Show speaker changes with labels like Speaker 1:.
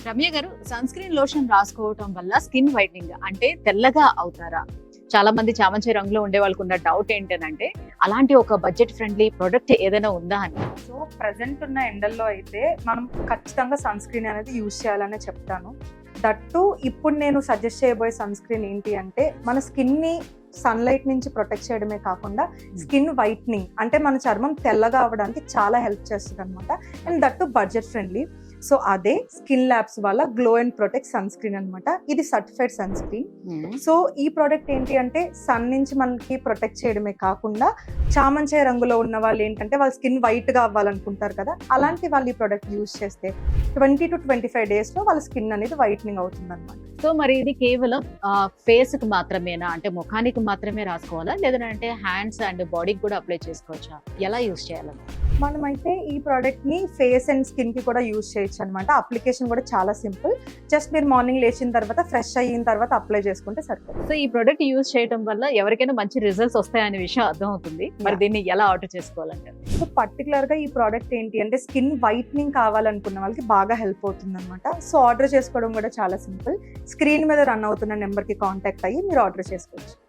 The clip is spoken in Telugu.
Speaker 1: రమ్య గారు, సన్ స్క్రీన్ లోషన్ రాసుకోవటం వల్ల స్కిన్ వైట్నింగ్ అంటే తెల్లగా అవుతారా? చాలా మంది చామంతి రంగులో ఉండే వాళ్ళకు ఉన్న డౌట్ ఏంటంటే అలాంటి ఒక బడ్జెట్ ఫ్రెండ్లీ ప్రొడక్ట్ ఏదైనా ఉందా అని.
Speaker 2: సో ప్రజెంట్ ఉన్న ఎండల్లో అయితే మనం ఖచ్చితంగా సన్ స్క్రీన్ అనేది యూజ్ చేయాలనే చెప్తాను. దట్టు ఇప్పుడు నేను సజెస్ట్ చేయబోయే సన్ స్క్రీన్ ఏంటి అంటే మన స్కిన్ని సన్లైట్ నుంచి ప్రొటెక్ట్ చేయడమే కాకుండా స్కిన్ వైట్నింగ్ అంటే మన చర్మం తెల్లగా అవ్వడానికి చాలా హెల్ప్ చేస్తుంది అనమాట. And that budget friendly. So అదే స్కిన్ ల్యాబ్స్ వల్ల glow and protect sunscreen అనమాట. ఇది సర్టిఫైడ్ సన్ స్క్రీన్. సో ఈ ప్రోడక్ట్ ఏంటి అంటే సన్ నుంచి మనకి ప్రొటెక్ట్ చేయడమే కాకుండా చామంచాయ రంగులో ఉన్న వాళ్ళు ఏంటంటే వాళ్ళ స్కిన్ వైట్ గా అవ్వాలనుకుంటారు కదా, అలాంటి వాళ్ళు ఈ ప్రోడక్ట్ యూజ్ చేస్తే 20 to 25 days లో వాళ్ళ స్కిన్ అనేది వైట్నింగ్ అవుతుంది అనమాట.
Speaker 1: సో మరి ఇది కేవలం ఫేస్ కి మాత్రమేనా, అంటే ముఖానికి మాత్రమే రాసుకోవాలా, లేదంటే హ్యాండ్స్ అండ్ బాడీకి కూడా అప్లై చేసుకోవచ్చా? ఎలా యూజ్ చేయాలని?
Speaker 2: మనమైతే ఈ ప్రోడక్ట్ ని ఫేస్ అండ్ స్కిన్ కి కూడా యూజ్ చేయొచ్చు అనమాట. అప్లికేషన్ కూడా చాలా సింపుల్. జస్ట్ మీరు మార్నింగ్ లేచిన తర్వాత ఫ్రెష్ అయిన తర్వాత అప్లై చేసుకుంటే సరిపోతుంది.
Speaker 1: సో ఈ ప్రోడక్ట్ యూజ్ చేయడం వల్ల ఎవరికైనా మంచి రిజల్ట్స్ వస్తాయనే విషయం అర్థం అవుతుంది. మరి దీన్ని ఎలా ఆర్డర్ చేసుకోవాలంటారు?
Speaker 2: సో పర్టికులర్ గా ఈ ప్రోడక్ట్ ఏంటి అంటే స్కిన్ వైట్నింగ్ కావాలనుకున్న వాళ్ళకి బాగా హెల్ప్ అవుతుంది అనమాట. సో ఆర్డర్ చేసుకోవడం కూడా చాలా సింపుల్. స్క్రీన్ మీద రన్ అవుతున్న నెంబర్ కి కాంటాక్ట్ అయ్యి మీరు ఆర్డర్ చేసుకోవచ్చు.